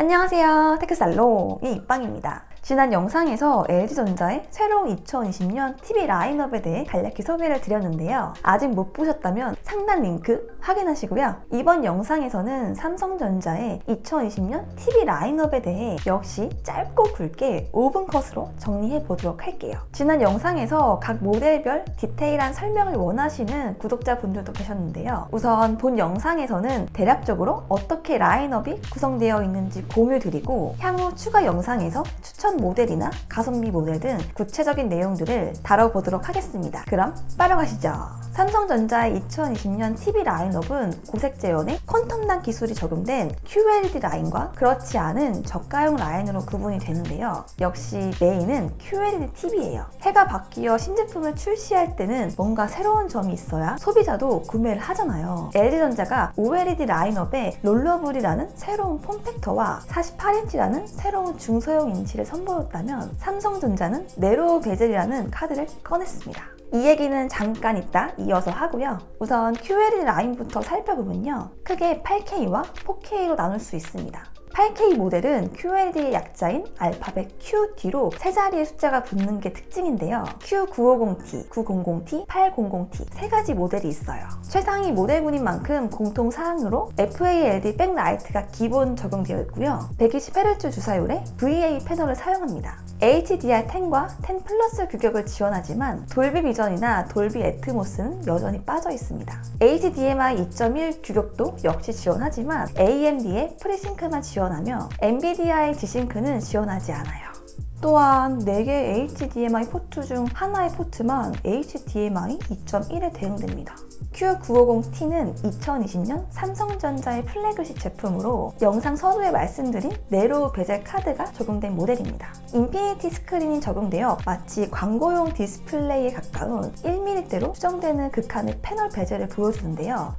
안녕하세요. 테크살롱의 입방입니다. 지난 영상에서 LG전자의 새로운 2020년 TV 라인업에 대해 간략히 소개를 드렸는데요. 아직 못 보셨다면 상단 링크 확인하시고요. 이번 영상에서는 삼성전자의 2020년 TV 라인업에 대해 역시 짧고 굵게 5분 컷으로 정리해 보도록 할게요. 지난 영상에서 각 모델별 디테일한 설명을 원하시는 구독자분들도 계셨는데요. 우선 본 영상에서는 대략적으로 어떻게 라인업이 구성되어 있는지 공유 드리고, 향후 추가 영상에서 추천 모델이나 가성비 모델 등 구체적인 내용들을 다뤄보도록 하겠습니다. 그럼 빠르가시죠. 삼성전자의 2020년 TV 라인업은 고색 재현에 퀀텀단 기술이 적용된 QLED 라인과 그렇지 않은 저가형 라인으로 구분이 되는데요. 역시 메인은 QLED TV예요. 해가 바뀌어 신제품을 출시할 때는 뭔가 새로운 점이 있어야 소비자도 구매를 하잖아요. LG전자가 OLED 라인업에 롤러블이라는 새로운 폼팩터와 48인치라는 새로운 중소형 인치를 선보였다면, 삼성전자는 네로우 베젤이라는 카드를 꺼냈습니다. 이 얘기는 잠깐 이따 이어서 하고요. 우선 QLED 라인부터 살펴보면요. 크게 8K와 4K로 나눌 수 있습니다. 8K 모델은 QLED의 약자인 알파벳 Q 뒤로 세 자리의 숫자가 붙는 게 특징인데요. Q950T, 900T, 800T 세 가지 모델이 있어요. 최상위 모델군인 만큼 공통 사항으로 FALD 백라이트가 기본 적용되어 있고요. 120Hz 주사율의 VA 패널을 사용합니다. HDR10과 10 플러스 규격을 지원하지만 돌비 비전이나 돌비 애트모스는 여전히 빠져 있습니다. HDMI 2.1 규격도 역시 지원하지만 AMD의 프리싱크만 지원하며 엔비디아의 G싱크는 지원하지 않아요. 또한 4개 HDMI 포트 중 하나의 포트만 HDMI 2.1에 대응됩니다. Q950T는 2020년 삼성전자의 플래그십 제품으로 영상 서두에 말씀드린 네로우 베젤 카드가 적용된 모델입니다. 인피니티 스크린이 적용되어 마치 광고용 디스플레이에 가까운 1mm대로 수정되는 극한의 패널 베젤을 보여주는데요.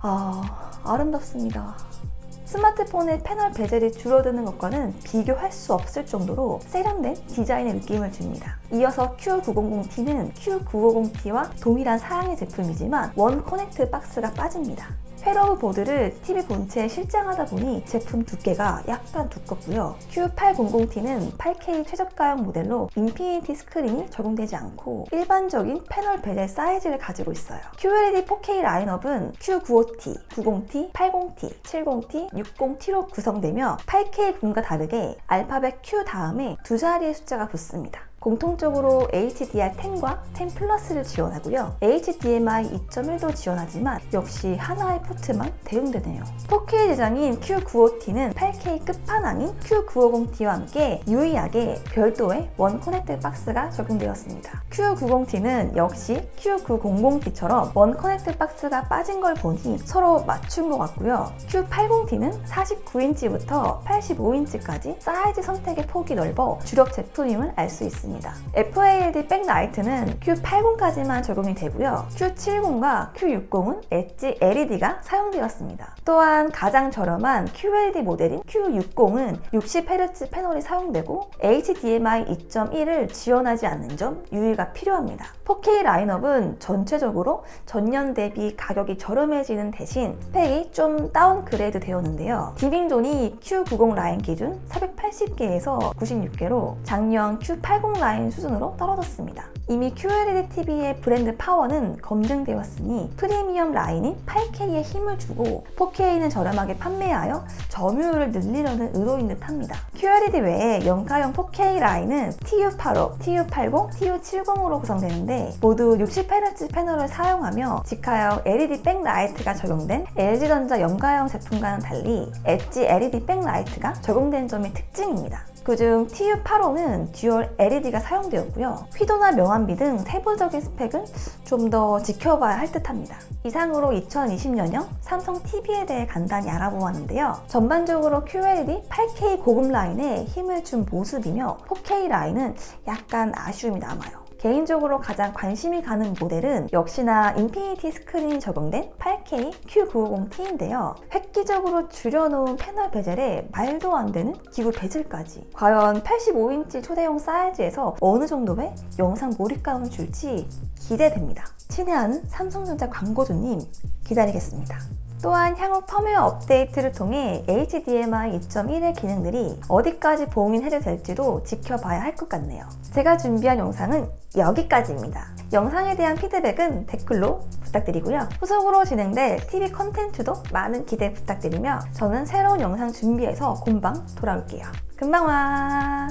아름답습니다. 스마트폰의 패널 베젤이 줄어드는 것과는 비교할 수 없을 정도로 세련된 디자인의 느낌을 줍니다. 이어서 Q900T는 Q950T와 동일한 사양의 제품이지만 원 커넥트 박스가 빠집니다. 회로우 보드를 TV 본체에 실장하다 보니 제품 두께가 약간 두껍고요. Q800T는 8K 최저가형 모델로 인피니티 스크린이 적용되지 않고 일반적인 패널 베젤 사이즈를 가지고 있어요. QLED 4K 라인업은 Q95T, 90T, 80T, 70T, 60T로 구성되며 8K 군과 다르게 알파벳 Q 다음에 두 자리의 숫자가 붙습니다. 공통적으로 HDR10과 10 플러스를 지원하고요. HDMI 2.1도 지원하지만 역시 하나의 포트만 대응되네요. 4K 대장인 Q95T는 8K 끝판왕인 Q950T와 함께 유의하게 별도의 원 커넥트 박스가 적용되었습니다. Q90T는 역시 Q900T처럼 원 커넥트 박스가 빠진 걸 보니 서로 맞춘 것 같고요. Q80T는 49인치부터 85인치까지 사이즈 선택의 폭이 넓어 주력 제품임을 알 수 있습니다. FALD 백라이트는 Q80까지만 적용이 되고요. Q70과 Q60은 엣지 LED가 사용되었습니다. 또한 가장 저렴한 QLED 모델인 Q60은 60Hz 패널이 사용되고 HDMI 2.1을 지원하지 않는 점 유의가 필요합니다. 4K 라인업은 전체적으로 전년 대비 가격이 저렴해지는 대신 스펙이 좀 다운그레이드 되었는데요. 디빙존이 Q90 라인 기준 480개에서 96개로 작년 Q80 라인 수준으로 떨어졌습니다. 이미 QLED TV의 브랜드 파워는 검증되었으니 프리미엄 라인인 8K에 힘을 주고 4K는 저렴하게 판매하여 점유율을 늘리려는 의도인 듯합니다. QLED 외에 영가형 4K 라인은 TU85, TU80, TU70으로 구성되는데 모두 60Hz 패널을 사용하며 직하형 LED 백라이트가 적용된 LG전자 영가형 제품과는 달리 엣지 LED 백라이트가 적용된 점이 특징입니다. 그중 TU85는 듀얼 LED가 사용되었고요. 휘도나 명암비 등 세부적인 스펙은 좀 더 지켜봐야 할 듯합니다. 이상으로 2020년형 삼성 TV에 대해 간단히 알아보았는데요. 전반적으로 QLED 8K 고급 라인에 힘을 준 모습이며 4K 라인은 약간 아쉬움이 남아요. 개인적으로 가장 관심이 가는 모델은 역시나 인피니티 스크린이 적용된 8K Q950T인데요. 획기적으로 줄여놓은 패널 베젤에 말도 안 되는 기구 베젤까지. 과연 85인치 초대형 사이즈에서 어느 정도의 영상 몰입감을 줄지 기대됩니다. 친애하는 삼성전자 광고주님 기다리겠습니다. 또한 향후 펌웨어 업데이트를 통해 HDMI 2.1의 기능들이 어디까지 봉인해제 될지도 지켜봐야 할 것 같네요. 제가 준비한 영상은 여기까지입니다. 영상에 대한 피드백은 댓글로 부탁드리고요. 후속으로 진행될 TV 컨텐츠도 많은 기대 부탁드리며 저는 새로운 영상 준비해서 금방 돌아올게요. 금방 와!